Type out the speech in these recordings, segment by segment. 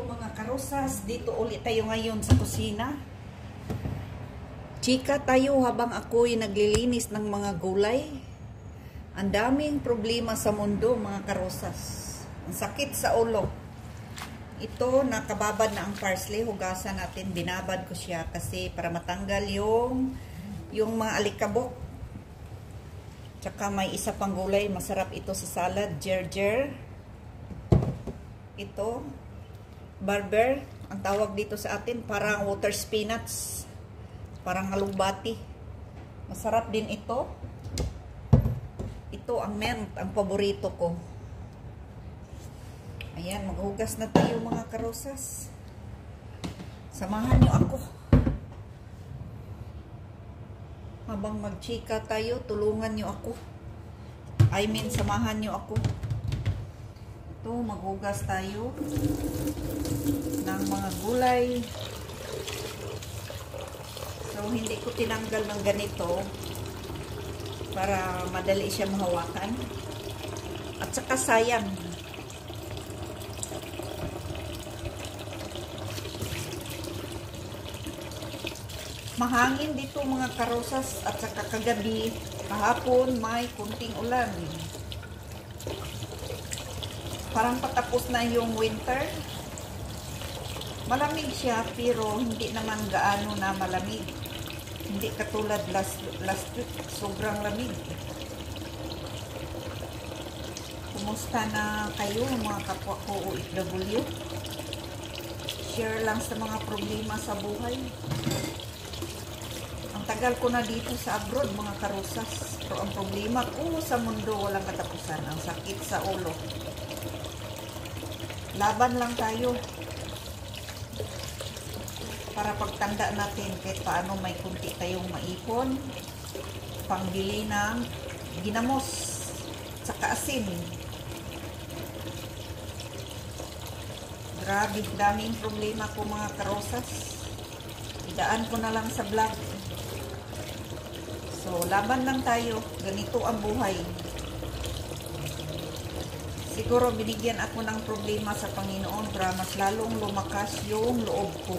mga karosas, dito ulit tayo ngayon sa kusina. Chika tayo habang ako'y naglilinis ng mga gulay. Ang daming problema sa mundo mga karosas. Ang sakit sa ulo. Ito, nakababad na ang parsley. Hugasan natin, binabad ko siya kasi para matanggal yung mga alikabok. Tsaka may isa pang gulay, masarap ito sa salad, gerger. Ito, barber, ang tawag dito sa atin, parang water spinach, parang alugbati. Masarap din ito. Ito ang mint, ang paborito ko. Ayan, maghugas na tayo mga karosas. Samahan nyo ako. Habang magchika tayo, tulungan nyo ako. Samahan nyo ako. Ito, maghugas tayo ng mga gulay. So, hindi ko tinanggal ng ganito para madali siya mahawakan. At saka sayang. Mahangin dito mga karosas at saka kagabi, kahapon may kunting ulan. Parang patapos na yung winter. Malamig siya pero hindi naman gaano na malamig. Hindi katulad last week, sobrang lamig. Kumusta na kayo mga kapwa ko OFW? Share lang sa mga problema sa buhay. Ang tagal ko na dito sa abroad mga karosas. Pero ang problema ko sa mundo walang katapusan. Ang sakit sa ulo. Laban lang tayo para pagtanda natin kahit paano may kunti tayong maipon, pangbili ng ginamos saka asin. Grabe, daming problema ko mga karosas. Idaan ko na lang sa vlog. So, laban lang tayo. Ganito ang buhay. Siguro binigyan ako ng problema sa Panginoon para mas lalong lumakas yung loob ko.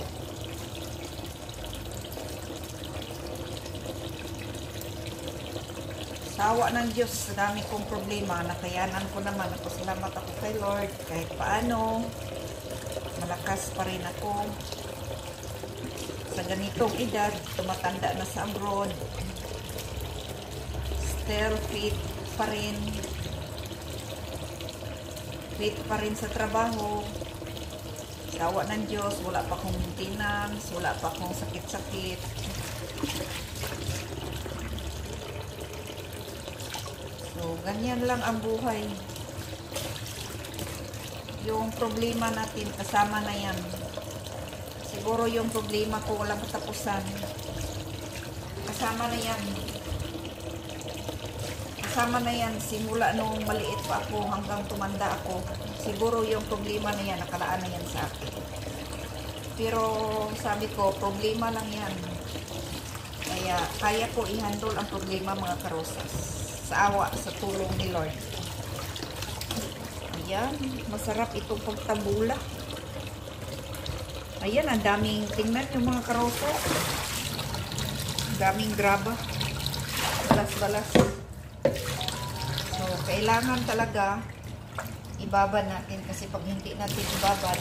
Sawa ng Diyos, sa dami kong problema, nakayanan ko naman. Salamat ako kay Lord. Kahit paano, malakas pa rin ako. Sa ganitong edad, tumatanda na sa abroad. Still fit pa rin. Fit pa rin sa trabaho. Sawa ng Diyos, wala pa akong maintenance, wala pa akong sakit-sakit. So, ganyan lang ang buhay. Yung problema natin, kasama na yan. Siguro yung problema ko, walang katapusan. Kasama na yan. Kasama na yan, simula nung maliit pa ako hanggang tumanda ako. Siguro yung problema na yan, nakalaan na yan sa akin. Pero sabi ko, problema lang yan. Kaya kaya ko i-handle ang problema mga karosas. Sa awa, sa tulong ni Lord. Ayan, masarap itong pagtabula. Ayan, ang daming, tingnan yung mga karosas. Ang daming graba. Balas-balas. So, kailangan talaga ibabad natin kasi pag hindi natin ibabad,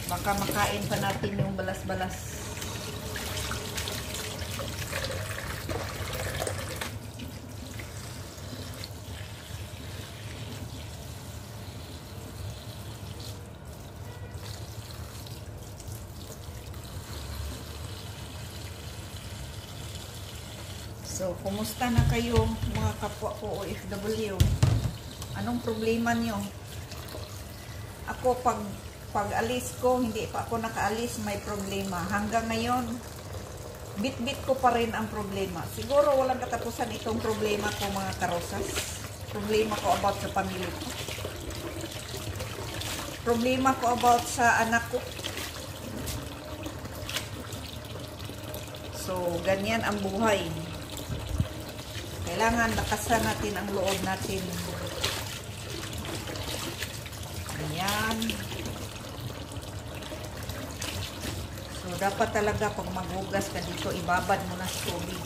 baka makain pa natin yung balas-balas. So, kumusta na kayo mga kapwa ko OFW? Anong problema nyo? Ako, pag alis ko, hindi pa ako nakaalis, may problema. Hanggang ngayon, bit-bit ko pa rin ang problema. Siguro walang katapusan itong problema ko mga karosas. Problema ko about sa pamilya ko. Problema ko about sa anak ko. So, ganyan ang buhay. Kailangan lakasan natin ang loob natin. Ayan. So, dapat talaga pag maghugas ka dito, ibabad mo na sa tubig.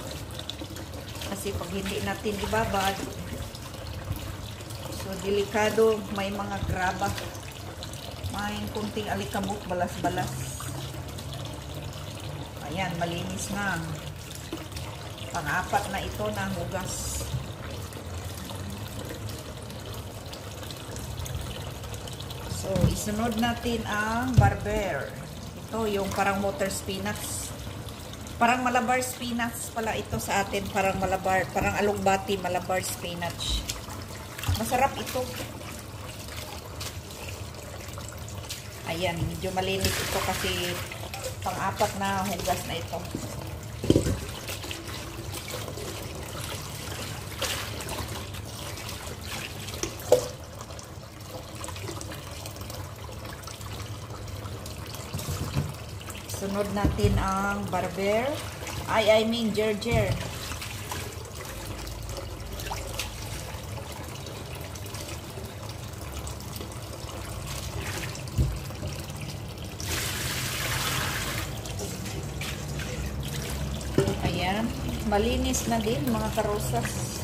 Kasi pag hindi natin ibabad, so, delikado, may mga graba. May kunting alikabok, balas-balas. Ayan, malinis na. Pang-apat na ito na hugas. So, isunod natin ang barber. Ito, yung parang motor spinach. Parang malabar spinach pala ito sa atin. Parang malabar, parang alugbati, malabar spinach. Masarap ito. Ayan, medyo malinis ito kasi pang-apat na hugas na ito. Sunod natin ang barber. I mean gerger. Ayan. Malinis na din mga karosas.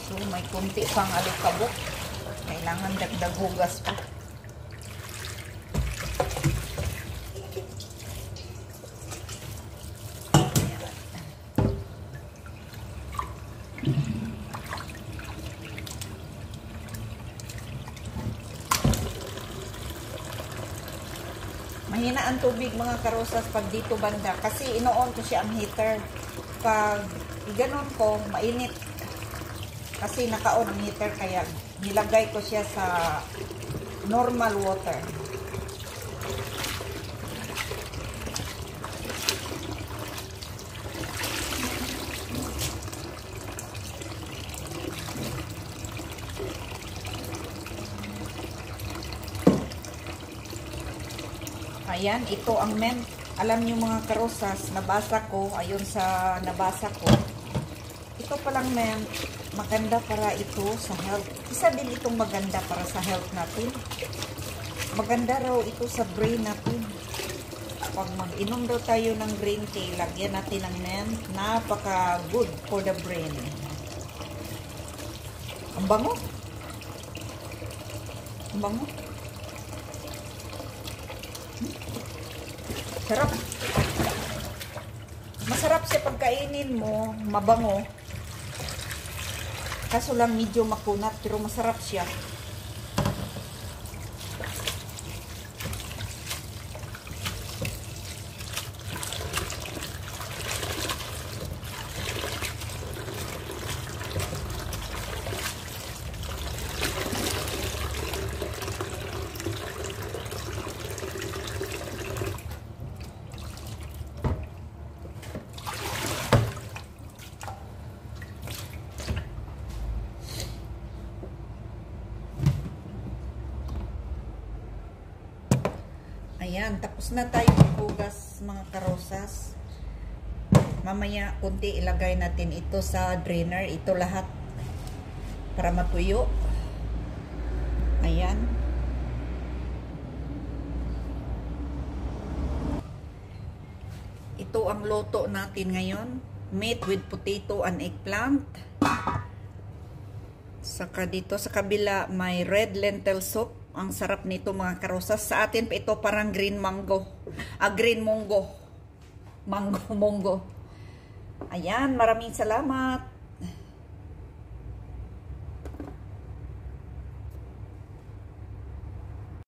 So, may kunti pang alikabok. Kailangan dagdag hugas pa. Mahina ang tubig mga karosas pag dito banda. Kasi ino-on ko siya ang heater. Pag iganon ko, mainit. Kasi naka-on ang heater kaya nilagay ko siya sa normal water. Ayan, ito ang mint. Alam niyo mga karosas, nabasa ko, ayun sa nabasa ko. Ito palang mint, maganda para ito sa health. Isa din itong maganda para sa health natin. Maganda raw ito sa brain natin. Pag mag-inom daw tayo ng green tea, lagyan natin ng mint. Napaka good for the brain. Ang bango. Ang bango. Sarap. Masarap siya pagkainin mo, mabango. Kaso lang medyo makunat, pero masarap siya. Ayan, tapos na tayo maghugas mga karosas. Mamaya kunti ilagay natin ito sa drainer. Ito lahat para matuyo. Ayan. Ito ang luto natin ngayon. Meat with potato and eggplant. Saka dito sa kabila may red lentil soup. Ang sarap nito mga karosas. Sa atin pa ito parang green mango. Green munggo. Mango, munggo. Ayan, maraming salamat.